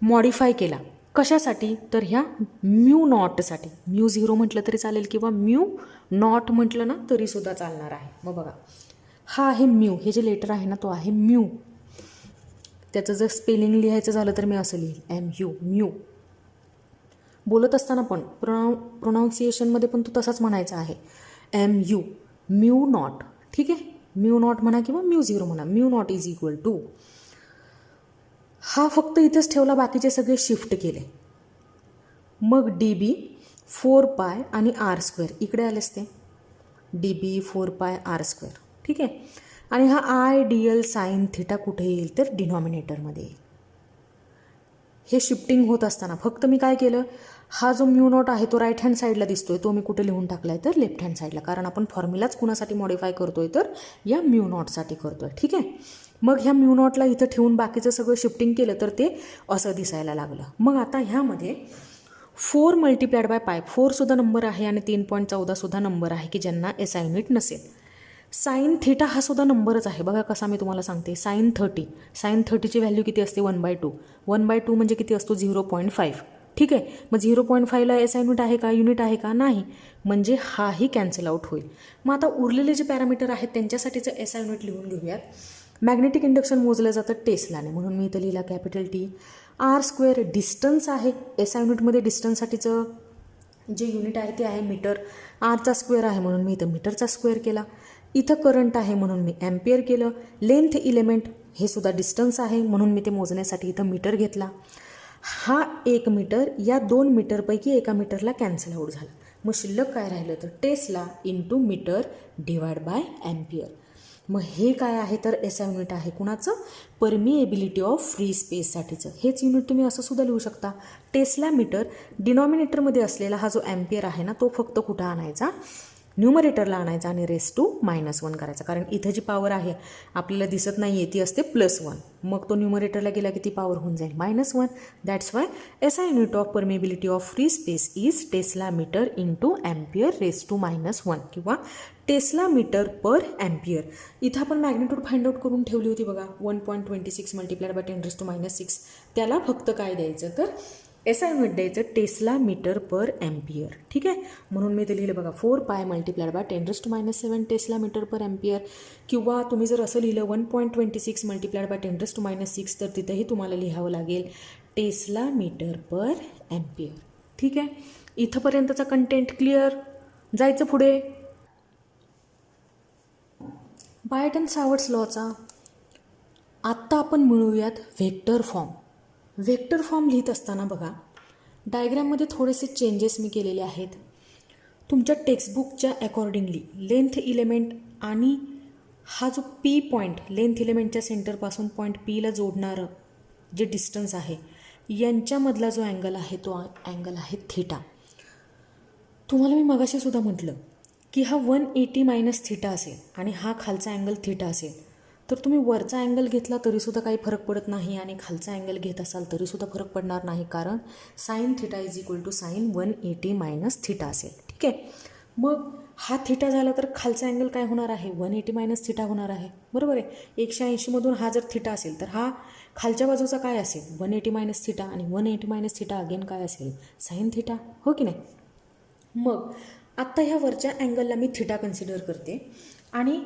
मॉडिफाय केला. कशासाठी तर ह्या μ0साठी. μ0 म्हटलं तरी चालेल किंवा μ0 म्हटलं ना तरीसुद्धा चालणार आहे. मग बघा, हा आहे म्यू, हे जे लेटर आहे ना तो आहे म्यू. त्याचं जर स्पेलिंग लिहायचं झालं तर मी असं लिहिल MU, म्यू. बोलत असताना पण प्रोनाऊन्सिएशनमध्ये पण तो तसाच म्हणायचा आहे MU, μ0. ठीक आहे. μ0 म्हणा किंवा μ0 म्हणा. μ0 इज इक्वल टू, हा फक्त इथंच ठेवला, बाकीचे सगळे शिफ्ट केले. मग DB 4π आणि R² इकडे आले असते. DB 4π R². ठीक आहे. आणि हा आय DL साईन थिटा कुठे येईल तर डिनॉमिनेटरमध्ये येईल. हे शिफ्टिंग होत असताना फक्त मी काय केलं, हा जो म्यू नॉट आहे तो राईट हँड साईडला दिसतोय, तो मी कुठे लिहून टाकला आहे तर लेफ्ट हँड साईडला, कारण आपण फॉर्म्युलाच कुणासाठी मॉडिफाय करतोय तर या म्यू नॉटसाठी करतोय. ठीक आहे. मग ह्या म्यू नॉटला इथं ठेवून बाकीचं सगळं शिफ्टिंग केलं तर ते असं दिसायला लागलं. मग आता ह्यामध्ये 4 मल्टिप्लाइड बाय पाय, 4 सुद्धा नंबर आहे आणि 3.14 सुद्धा नंबर आहे की ज्यांना SI युनिट नसेल. साईन थिटा हा सुद्धा नंबरच आहे. बघा कसा मी तुम्हाला सांगते. साईन 30ची व्हॅल्यू किती असते 1/2. 1/2 म्हणजे किती असतो 0.5. ठीक आहे. मग 0.5ला SI युनिट आहे का, युनिट आहे का, नाही, म्हणजे हाही कॅन्सल आउट होईल. मग आता उरलेले जे पॅरामीटर आहेत त्यांच्यासाठीचं SI युनिट लिहून घेऊयात. मॅग्नेटिक इंडक्शन मोजलं जातं टेस्लाने, म्हणून मी इथं लिहिला कॅपिटल T. R² डिस्टन्स आहे. SI युनिटमध्ये डिस्टन्ससाठीचं जे युनिट आहे ते आहे मीटर. आरचा स्क्वेअर आहे म्हणून मी इथं मीटरचा स्क्वेअर केला. इथं करंट आहे म्हणून मी ॲम्पियर केलं. लेंथ इलेमेंट हे सुद्धा डिस्टन्स आहे म्हणून मी ते मोजण्यासाठी इथं मीटर घेतला. हा 1 मीटर या 2 मीटरपैकी एका मीटरला कॅन्सल आउट झाला. मग शिल्लक काय राहिलं तर tesla into metre divide by ampere. मग हे काय आहे तर SI युनिट आहे कुणाचं, परमिएबिलिटी ऑफ फ्री स्पेससाठीचं. हेच युनिट तुम्ही असं सुद्धा लिहू शकता, टेस्ला मीटर. डिनॉमिनेटरमध्ये असलेला हा जो ॲम्पियर आहे ना तो फक्त कुठं आणायचा, न्यूमरेटरला आणायचा आणि रेस टू -1 करायचा, कारण इथं जी पॉवर आहे आपल्याला दिसत नाही आहे ती असते +1. मग तो न्यूमरेटरला गेला की ती पॉवर होऊन जाईल -1. That's why SI unit of permeability of free space is tesla metre into ampere raise to -1 किंवा टेस्ला मीटर पर ॲम्पियर. इथं आपण मॅग्निट्यूड फाइंड आउट करून ठेवली होती बघा, 1.26 मल्टिप्लाइड बाय 10⁻⁻⁶. त्याला फक्त काय द्यायचं तर SI युनिट द्यायचं टेस्ला मीटर पर ॲम्पियर. ठीक आहे. म्हणून मी ते लिहिलं बघा 4 pi multiplied by 10⁻⁷ tesla metre per ampere. किंवा तुम्ही जर असं लिहिलं 1.26 मल्टिप्लाइड बाय 10⁻⁶ तर तिथंही तुम्हाला लिहावं लागेल टेस्ला मीटर पर ॲम्पियर. ठीक आहे. इथंपर्यंतचा कंटेंट क्लिअर. जायचं पुढे. बायट अँड सावर्ट्स लॉचा आत्ता आपण मिळवूयात व्हेक्टर फॉर्म. व्हेक्टर फॉर्म लिहित असताना बघा डायग्रॅममध्ये थोडेसे चेंजेस मी केलेले आहेत. तुमच्या टेक्स्टबुकच्या अकॉर्डिंगली लेंथ इलेमेंट आणि हा जो P पॉईंट, लेंथ इलेमेंटच्या सेंटरपासून पॉईंट Pला जोडणारं जे डिस्टन्स आहे यांच्यामधला जो अँगल आहे तो अँगल आहे थिटा. तुम्हाला मी मगाशी सुद्धा म्हटलं की हा 180 - थिटा असेल आणि हा खालचा अँगल थिटा असेल, तर तुम्ही वरचा अँगल घेतला तरीसुद्धा काही फरक पडत नाही आणि खालचा अँगल घेत असाल तरीसुद्धा फरक पडणार नाही, कारण sine theta is equal to sine 180 - theta असेल. ठीक आहे. मग हा थिटा झाला तर खालचा अँगल काय होणार आहे 180 - थिटा होणार आहे. बरोबर आहे. 180मधून हा जर थिटा असेल तर हा खालच्या बाजूचा काय असेल 180 - थिटा आणि 180 - थिटा अगेन काय असेल साईन थिटा. हो की नाही. मग आत्ता ह्या वरच्या अँगलला मी थिटा कन्सिडर करते आणि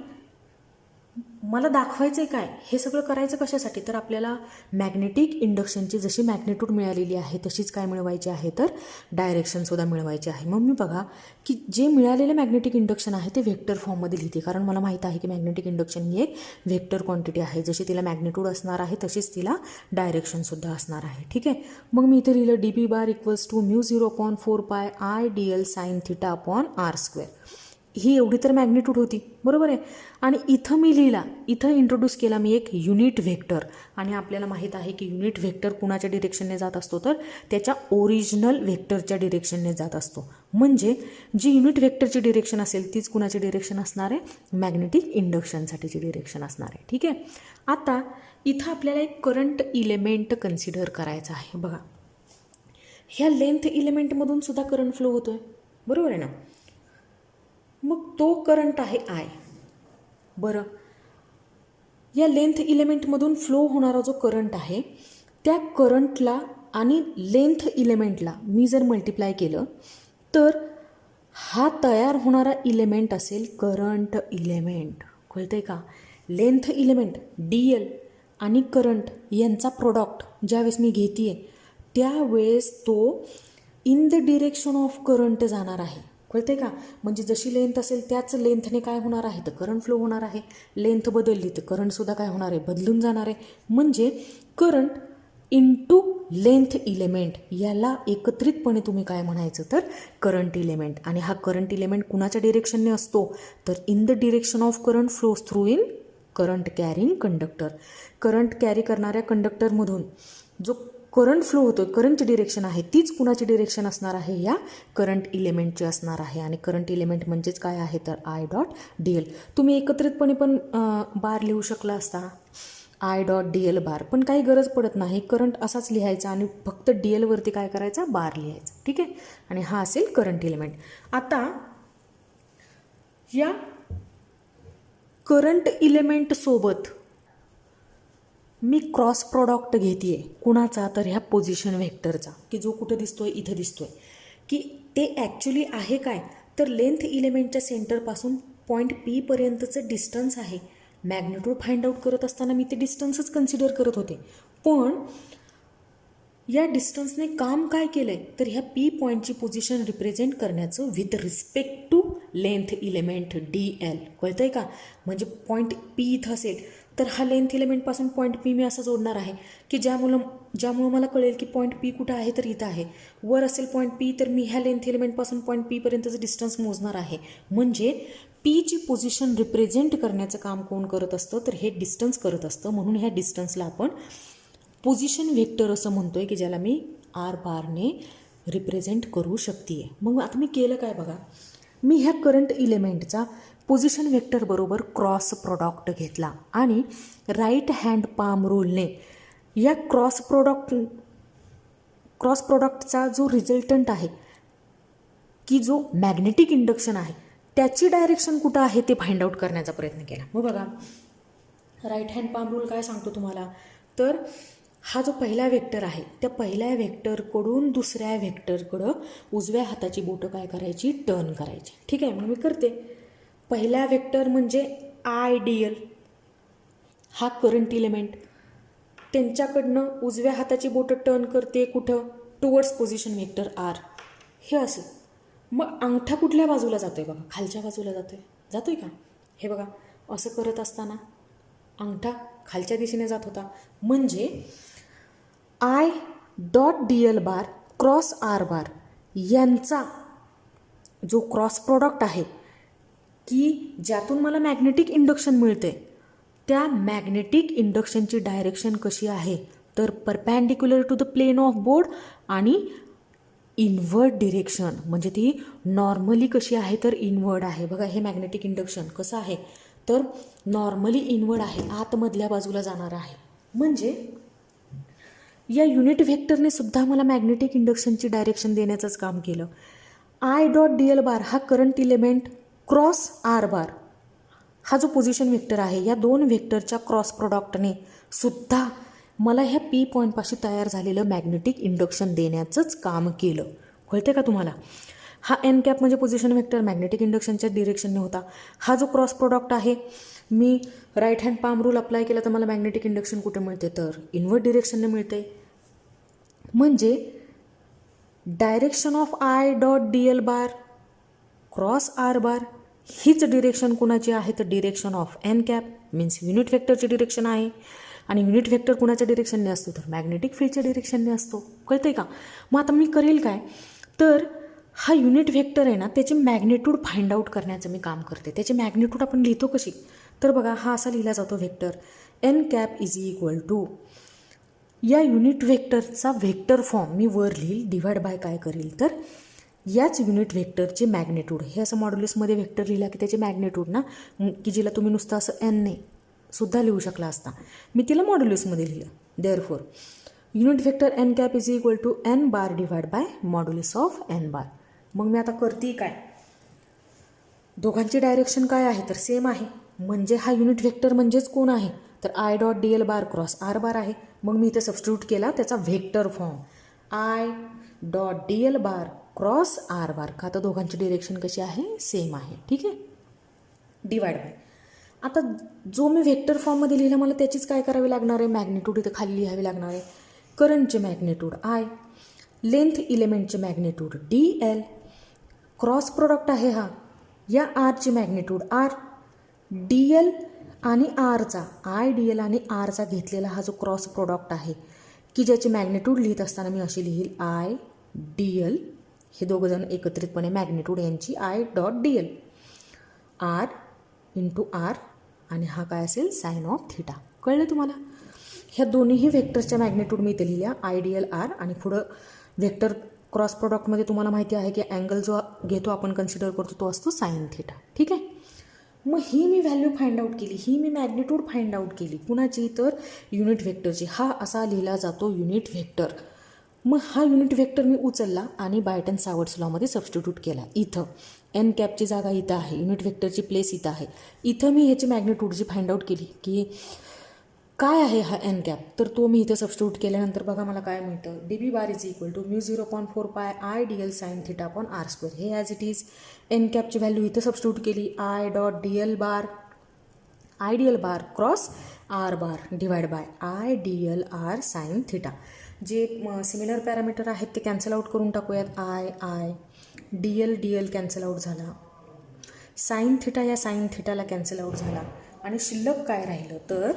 मला दाखवायचं आहे काय, हे सगळं करायचं कशासाठी तर आपल्याला मॅग्नेटिक इंडक्शनची जशी मॅग्निट्यूड मिळालेली आहे तशीच काय मिळवायची आहे तर डायरेक्शनसुद्धा मिळवायची आहे. मग मी बघा की जे मिळालेलं मॅग्नेटिक इंडक्शन आहे ते व्हेक्टर फॉर्ममध्ये लिहिते, कारण मला माहीत आहे की मॅग्नेटिक इंडक्शन ही एक व्हेक्टर क्वांटिटी आहे. जशी तिला मॅग्निट्यूड असणार आहे तशीच तिला डायरेक्शनसुद्धा असणार आहे. ठीक आहे. मग मी इथे लिहिलं dp bar equals to μ0/4 pi IDL sine theta upon R². ही एवढी तर मॅग्निट्यूड होती. बरोबर आहे. आणि इथं मी लिहिला, इथं इंट्रोड्यूस केला मी एक युनिट व्हेक्टर, आणि आपल्याला माहीत आहे की युनिट व्हेक्टर कुणाच्या डिरेक्शनने जात असतो तर त्याच्या ओरिजिनल व्हेक्टरच्या डिरेक्शनने जात असतो. म्हणजे जी युनिट व्हेक्टरची डिरेक्शन असेल तीच कुणाची डिरेक्शन असणार आहे मॅग्नेटिक इंडक्शनसाठीची डिरेक्शन असणार आहे. ठीक आहे. आता इथं आपल्याला एक करंट इलेमेंट कन्सिडर करायचा आहे. बघा ह्या लेंथ इलेमेंटमधून सुद्धा करंट फ्लो होतो आहे. बरोबर आहे ना. मग तो करंट आहे I. बरं, या लेंथ इलेमेंटमधून फ्लो होणारा जो करंट आहे त्या करंटला आणि लेंथ इलेमेंटला मी जर मल्टिप्लाय केलं तर हा तयार होणारा इलेमेंट असेल करंट इलेमेंट. कळतंय का. लेंथ इलेमेंट DL आणि करंट यांचा प्रोडक्ट ज्यावेळेस मी घेते आहे त्यावेळेस तो in the direction of current जाणार आहे. कळते का. म्हणजे जशी लेंथ असेल त्याच लेंथने काय होणार आहे तर करंट फ्लो होणार आहे. लेंथ बदलली तर करंटसुद्धा काय होणार आहे बदलून जाणार आहे. म्हणजे करंट इंटू लेंथ इलेमेंट याला एकत्रितपणे तुम्ही काय म्हणायचं तर करंट इलेमेंट. आणि हा करंट इलेमेंट कुणाच्या डिरेक्शनने असतो तर in the direction of current flows through in current carrying conductor. Current carry करणाऱ्या कंडक्टरमधून जो करंट फ्लो होतो, करंटची डिरेक्शन आहे तीच कुणाची डिरेक्शन असणार आहे, या करंट इलेमेंटची असणार आहे. आणि करंट इलेमेंट म्हणजेच काय आहे तर आय डॉट डी एल. तुम्ही एकत्रितपणे पण बार लिहू शकला असता, आय डॉट डी एल बार, पण काही गरज पडत नाही. करंट असाच लिहायचा आणि फक्त डी एलवरती काय करायचा, बार लिहायचा. ठीक आहे. आणि हा असेल करंट इलेमेंट. आता या करंट इलेमेंटसोबत मी क्रॉस प्रॉडक्ट घेते आहे. कुणाचा तर ह्या पोझिशन व्हेक्टरचा, की जो कुठं दिसतोय, इथं दिसतोय, की ते ॲक्च्युली आहे काय तर लेंथ इलेमेंटच्या सेंटरपासून पॉईंट पी पर्यंतचं डिस्टन्स आहे. मॅग्निट्यूड फाइंड आउट करत असताना मी ते डिस्टन्सच कन्सिडर करत होते, पण या डिस्टन्सने काम काय केलं आहे तर ह्या पी पॉईंटची पोझिशन रिप्रेझेंट करण्याचं with respect to length element D L. कळतं आहे का? म्हणजे पॉईंट पी इथं असेल तर हा लेंथ इलेमेंटपासून पॉईंट पी मी असं जोडणार आहे की ज्यामुळं मला कळेल की पॉईंट पी कुठं आहे तर इथं आहे. वर असेल पॉईंट पी तर मी ह्या लेंथ इलेमेंटपासून पॉईंट पीपर्यंतचं डिस्टन्स मोजणार आहे. म्हणजे पीची पोझिशन रिप्रेझेंट करण्याचं काम कोण करत असतं तर हे डिस्टन्स करत असतं. म्हणून ह्या डिस्टन्सला आपण पोझिशन व्हेक्टर असं म्हणतो आहे, की ज्याला मी आर बारने रिप्रेझेंट करू शकते. मग आता मी केलं काय बघा, मी ह्या करंट इलेमेंटचा पोझिशन व्हेक्टर बरोबर क्रॉस प्रॉडक्ट घेतला आणि राईट हँड पाम रूलने या क्रॉस प्रॉडक्टचा जो रिझल्टंट आहे, की जो मॅग्नेटिक इंडक्शन आहे त्याची डायरेक्शन कुठं आहे ते फाइंड आउट करण्याचा प्रयत्न केला. मग बघा, राईट हँड पाम रूल काय सांगतो तुम्हाला तर हा जो पहिला व्हेक्टर आहे त्या पहिल्या व्हेक्टरकडून दुसऱ्या व्हेक्टरकडं उजव्या हाताची बोटं काय करायची, टर्न करायची. ठीक आहे. मग मी करते. पहिला व्हेक्टर म्हणजे आय डी एल, हा करंट इलेमेंट, त्यांच्याकडनं उजव्या हाताची बोटं टर्न करते कुठं, टुवर्ड्स पोझिशन व्हेक्टर आर. हे असं. मग अंगठा कुठल्या बाजूला जातोय बघा, खालच्या बाजूला जातोय का? हे बघा, असं करत असताना अंगठा खालच्या दिशेने जात होता. म्हणजे I dot D L bar cross R bar यांचा जो क्रॉस प्रॉडक्ट आहे, की ज्यातून मला मॅग्नेटिक इंडक्शन मिळते, त्या मॅग्नेटिक इंडक्शनची डायरेक्शन कशी आहे तर perpendicular to the plane of board आणि इनवर्ड डिरेक्शन. म्हणजे ती नॉर्मली कशी आहे तर इनवर्ड आहे. बघा, हे मॅग्नेटिक इंडक्शन कसं आहे तर नॉर्मली इनवर्ड आहे, आतमधल्या बाजूला जाणार आहे. म्हणजे या युनिट व्हेक्टरने सुद्धा मला मॅग्नेटिक इंडक्शनची डायरेक्शन देण्याचंच काम केलं. I dot D L bar हा current element cross R bar हा जो पोझिशन व्हेक्टर आहे, या दोन व्हेक्टरच्या क्रॉस प्रॉडक्टने सुद्धा मला ह्या पी पॉईंटपाशी तयार झालेलं मॅग्नेटिक इंडक्शन देण्याचंच काम केलं. कळते का तुम्हाला? हा एन कॅप म्हणजे पोझिशन व्हेक्टर मॅग्नेटिक इंडक्शनच्या डिरेक्शनने होता. हा जो क्रॉस प्रॉडक्ट आहे, मी right hand palm rule apply केला तर मला मॅग्नेटिक इंडक्शन कुठे मिळते तर इनवर्ड डिरेक्शनने मिळते. म्हणजे direction of I dot D L bar cross R bar हीच डिरेक्शन कुणाची आहे तर direction of N cap means unit व्हेक्टरची डिरेक्शन आहे. आणि युनिट व्हेक्टर कुणाच्या डिरेक्शनने असतो तर मॅग्नेटिक फील्डच्या डिरेक्शनने असतो. कळते का? मग आता मी करेल काय तर हा युनिट व्हेक्टर आहे ना, त्याचे मॅग्नेट्यूड फाइंड आउट करण्याचं मी काम करते. त्याचे मॅग्नेट्यूड आपण लिहितो कशी तर बघा, हा असा लिहिला जातो vector N cap is equal to या युनिट व्हेक्टरचा व्हेक्टर फॉर्म मी वर लिहिल, डिवाइड बाय काय करेल तर याच युनिट व्हेक्टरचे मॅग्नेट्यूड. हे असं मॉड्युलसमध्ये व्हेक्टर लिहिला की त्याचे मॅग्नेट्यूड ना, की जिला तुम्ही नुसतं असं एनने सुद्धा लिहू शकला असता, मी तिला मॉड्युलसमध्ये लिहिलं. Therefore unit vector N cap is equal to N bar divide by modulus of N bar. मग मी आता करते काय, दोघांची डायरेक्शन काय आहे तर सेम आहे. म्हणजे हा युनिट व्हेक्टर म्हणजेच कोण आहे तर I dot D L bar cross R bar आहे. मग मी इथे सबस्टिट्यूट केला त्याचा vector form I dot D L bar cross R bar, का तर दोघांची डिरेक्शन कशी आहे सेम आहे. ठीक आहे. डिवाइड बाय आता जो मी व्हेक्टर फॉर्ममध्ये लिहिला मला त्याचीच काय करावी लागणार आहे, मॅग्नेट्यूड इथं खाली लिहावी लागणार आहे. करंटचे मॅग्नेट्यूड आय, लेंथ इलेमेंटचे magnitude D L, cross product आहे हा, या आरची मॅग्नेट्यूड आर, डी एल आणि आरचा आय डी एल आणि आरचा घेतलेला हा जो क्रॉस प्रोडक्ट आहे, की ज्याची मॅग्नेट्यूड लिहित असताना मी अशी लिहिल आय डी एल, हे दोघंजण एकत्रितपणे मॅग्नेट्यूड यांची I dot D L, R into R आणि हा काय असेल साइन ऑफ थिटा. कळलं तुम्हाला? ह्या दोन्हीही व्हेक्टर्सच्या मॅग्निट्यूड मी इथे लिहिल्या आयडियल आर आणि पुढं व्हेक्टर क्रॉस प्रॉडक्टमध्ये तुम्हाला माहिती आहे की अँगल जो घेतो आपण कन्सिडर करतो तो असतो साइन थिटा. ठीक आहे. मग ही मी व्हॅल्यू फाइंड आउट केली, ही मी मॅग्निट्यूड फाइंड आउट केली. कुणाची? तर युनिट व्हेक्टरची. हा असा लिहिला जातो युनिट व्हेक्टर. मग हा युनिट व्हेक्टर मी उचलला आणि बायटन सावर्ट्स लॉमध्ये सबस्टिट्यूट केला. इथं एन कॅपची जागा इथं आहे, युनिट व्हेक्टरची प्लेस इथं आहे. इथं मी ह्याची मॅग्निट्यूडची फाइंड आउट केली की काय आहे हा एन कॅप, तर तो मी इथे सबस्टिट्यूट केल्यानंतर बघा मला काय मिळतं. D B bar is equal to μ0.4 pi I D L sine theta upon R square. हे ॲज इट इज एन कॅपची व्हॅल्यू इथं सबस्टिट्यूट केली. I dot D L bar I D L bar cross R bar divide by I D L R sine theta. जे similar parameter आहेत ते cancel out करून टाकूयात. I D L cancel out झाला. Sine theta या sine थिटाला cancel out झाला आणि शिल्लक काय राहिलं तर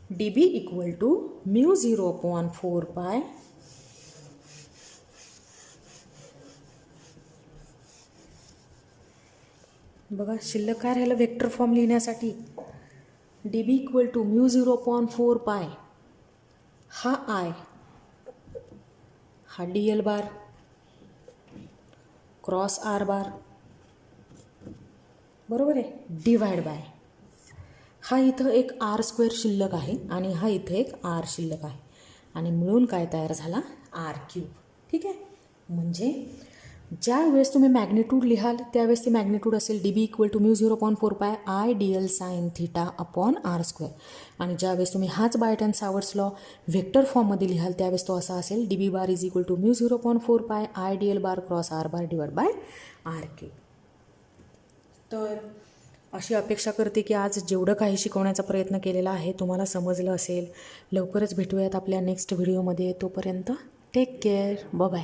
डी बी इक्वल टू μ0.4 पाय बघा शिल्लक काय राहिलं वेक्टर फॉर्म लिहिण्यासाठी. D B equal to μ0.4 pi हा आय हा D L bar cross R bar बरोबर आहे डिवाइड बाय हा इथं एक आर स्क्वेअर शिल्लक आहे आणि हा इथं एक आर शिल्लक आहे आणि मिळून काय तयार झाला आर क्यूब. ठीक आहे. म्हणजे ज्या वेळेस तुम्ही मॅग्निट्यूड लिहाल त्यावेळेस ती मॅग्निट्यूड असेल D B equal to μ0.4 pi I D L sine theta upon R square आणि ज्यावेळेस तुम्ही हाच बायटन सावर्ट्स लॉ व्हेक्टर फॉर्ममध्ये लिहाल त्यावेळेस तो असा असेल D B bar is equal to μ0.4 pi I D L bar cross R bar divide by R cube. तर अशी अपेक्षा करते की आज जेवढं काही शिकवण्याचा प्रयत्न केलेला आहे तुम्हाला समजलं असेल. लवकरच भेटूयात आपल्या नेक्स्ट व्हिडिओमध्ये. तोपर्यंत टेक केअर. बाय.